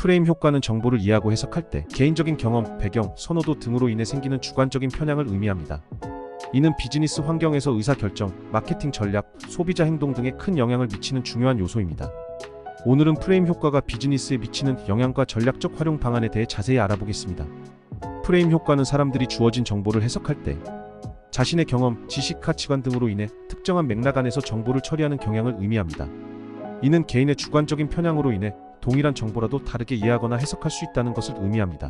프레임 효과는 정보를 이해하고 해석할 때 개인적인 경험, 배경, 선호도 등으로 인해 생기는 주관적인 편향을 의미합니다. 이는 비즈니스 환경에서 의사결정, 마케팅 전략, 소비자 행동 등에 큰 영향을 미치는 중요한 요소입니다. 오늘은 프레임 효과가 비즈니스에 미치는 영향과 전략적 활용 방안에 대해 자세히 알아보겠습니다. 프레임 효과는 사람들이 주어진 정보를 해석할 때 자신의 경험, 지식, 가치관 등으로 인해 특정한 맥락 안에서 정보를 처리하는 경향을 의미합니다. 이는 개인의 주관적인 편향으로 인해 동일한 정보라도 다르게 이해하거나 해석할 수 있다는 것을 의미합니다.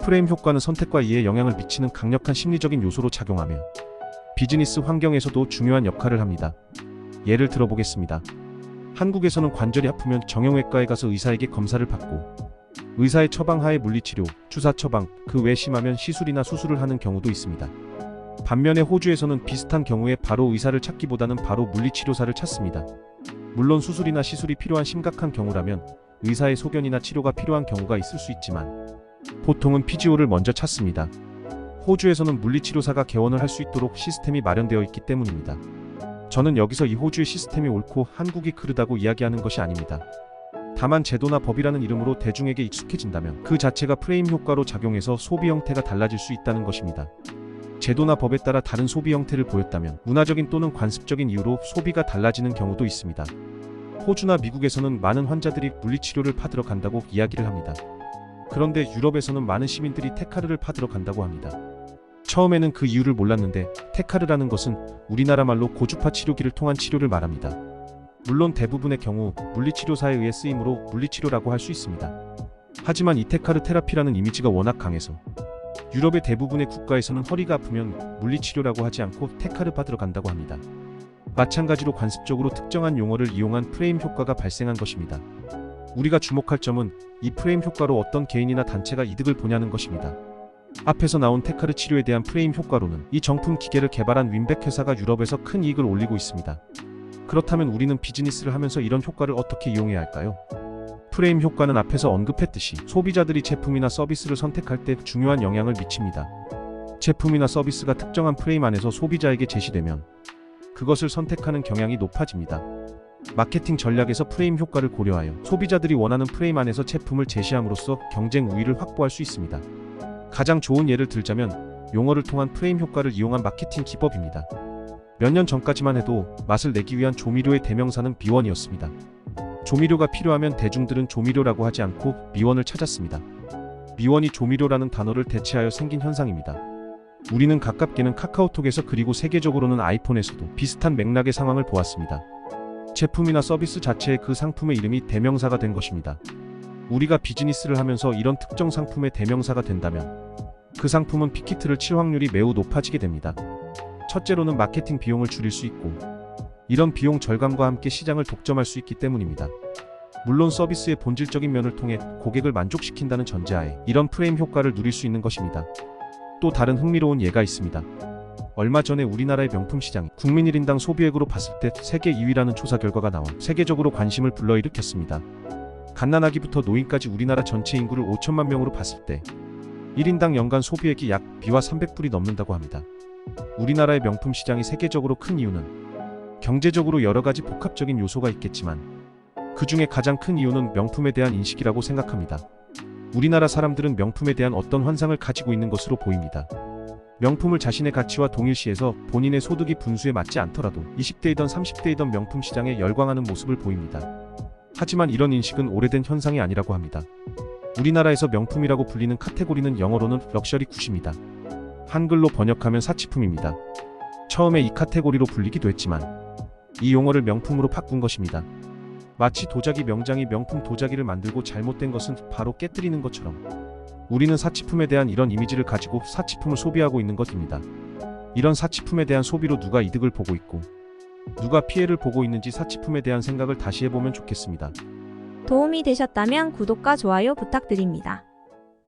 프레임 효과는 선택과 이해에 영향을 미치는 강력한 심리적인 요소로 작용하며 비즈니스 환경에서도 중요한 역할을 합니다. 예를 들어보겠습니다. 한국에서는 관절이 아프면 정형외과에 가서 의사에게 검사를 받고 의사의 처방하에 물리치료, 주사 처방, 그 외 심하면 시술이나 수술을 하는 경우도 있습니다. 반면에 호주에서는 비슷한 경우에 바로 의사를 찾기보다는 바로 물리치료사를 찾습니다. 물론 수술이나 시술이 필요한 심각한 경우라면 의사의 소견이나 치료가 필요한 경우가 있을 수 있지만 보통은 피지오를 먼저 찾습니다. 호주에서는 물리치료사가 개원을 할 수 있도록 시스템이 마련되어 있기 때문입니다. 저는 여기서 이 호주의 시스템이 옳고 한국이 그르다고 이야기하는 것이 아닙니다. 다만 제도나 법이라는 이름으로 대중에게 익숙해진다면 그 자체가 프레임 효과로 작용해서 소비 형태가 달라질 수 있다는 것입니다. 제도나 법에 따라 다른 소비 형태를 보였다면 문화적인 또는 관습적인 이유로 소비가 달라지는 경우도 있습니다. 호주나 미국에서는 많은 환자들이 물리치료를 받으러 간다고 이야기를 합니다. 그런데 유럽에서는 많은 시민들이 테카르를 받으러 간다고 합니다. 처음에는 그 이유를 몰랐는데 테카르라는 것은 우리나라 말로 고주파 치료기를 통한 치료를 말합니다. 물론 대부분의 경우 물리치료사에 의해 쓰임으로 물리치료라고 할 수 있습니다. 하지만 이 테카르 테라피라는 이미지가 워낙 강해서 유럽의 대부분의 국가에서는 허리가 아프면 물리치료라고 하지 않고 테카르 받으러 간다고 합니다. 마찬가지로 관습적으로 특정한 용어를 이용한 프레임 효과가 발생한 것입니다. 우리가 주목할 점은 이 프레임 효과로 어떤 개인이나 단체가 이득을 보냐는 것입니다. 앞에서 나온 테카르 치료에 대한 프레임 효과로는 이 정품 기계를 개발한 윈백 회사가 유럽에서 큰 이익을 올리고 있습니다. 그렇다면 우리는 비즈니스를 하면서 이런 효과를 어떻게 이용해야 할까요? 프레임 효과는 앞에서 언급했듯이 소비자들이 제품이나 서비스를 선택할 때 중요한 영향을 미칩니다. 제품이나 서비스가 특정한 프레임 안에서 소비자에게 제시되면 그것을 선택하는 경향이 높아집니다. 마케팅 전략에서 프레임 효과를 고려하여 소비자들이 원하는 프레임 안에서 제품을 제시함으로써 경쟁 우위를 확보할 수 있습니다. 가장 좋은 예를 들자면 용어를 통한 프레임 효과를 이용한 마케팅 기법입니다. 몇 년 전까지만 해도 맛을 내기 위한 조미료의 대명사는 미원이었습니다. 조미료가 필요하면 대중들은 조미료라고 하지 않고 미원을 찾았습니다. 미원이 조미료라는 단어를 대체하여 생긴 현상입니다. 우리는 가깝게는 카카오톡에서 그리고 세계적으로는 아이폰에서도 비슷한 맥락의 상황을 보았습니다. 제품이나 서비스 자체의 그 상품의 이름이 대명사가 된 것입니다. 우리가 비즈니스를 하면서 이런 특정 상품의 대명사가 된다면 그 상품은 픽히트를 칠 확률이 매우 높아지게 됩니다. 첫째로는 마케팅 비용을 줄일 수 있고 이런 비용 절감과 함께 시장을 독점할 수 있기 때문입니다. 물론 서비스의 본질적인 면을 통해 고객을 만족시킨다는 전제하에 이런 프레임 효과를 누릴 수 있는 것입니다. 또 다른 흥미로운 예가 있습니다. 얼마 전에 우리나라의 명품 시장이 국민 1인당 소비액으로 봤을 때 세계 2위라는 조사 결과가 나와 세계적으로 관심을 불러일으켰습니다. 갓난아기부터 노인까지 우리나라 전체 인구를 5천만 명으로 봤을 때 1인당 연간 소비액이 약 비와 300불이 넘는다고 합니다. 우리나라의 명품 시장이 세계적으로 큰 이유는 경제적으로 여러 가지 복합적인 요소가 있겠지만 그 중에 가장 큰 이유는 명품에 대한 인식이라고 생각합니다. 우리나라 사람들은 명품에 대한 어떤 환상을 가지고 있는 것으로 보입니다. 명품을 자신의 가치와 동일시해서 본인의 소득이 분수에 맞지 않더라도 20대이던 30대이던 명품 시장에 열광하는 모습을 보입니다. 하지만 이런 인식은 오래된 현상이 아니라고 합니다. 우리나라에서 명품이라고 불리는 카테고리는 영어로는 럭셔리 굿입니다. 한글로 번역하면 사치품입니다. 처음에 이 카테고리로 불리기도 했지만 이 용어를 명품으로 바꾼 것입니다. 마치 도자기 명장이 명품 도자기를 만들고 잘못된 것은 바로 깨뜨리는 것처럼 우리는 사치품에 대한 이런 이미지를 가지고 사치품을 소비하고 있는 것입니다. 이런 사치품에 대한 소비로 누가 이득을 보고 있고 누가 피해를 보고 있는지 사치품에 대한 생각을 다시 해보면 좋겠습니다. 도움이 되셨다면 구독과 좋아요 부탁드립니다.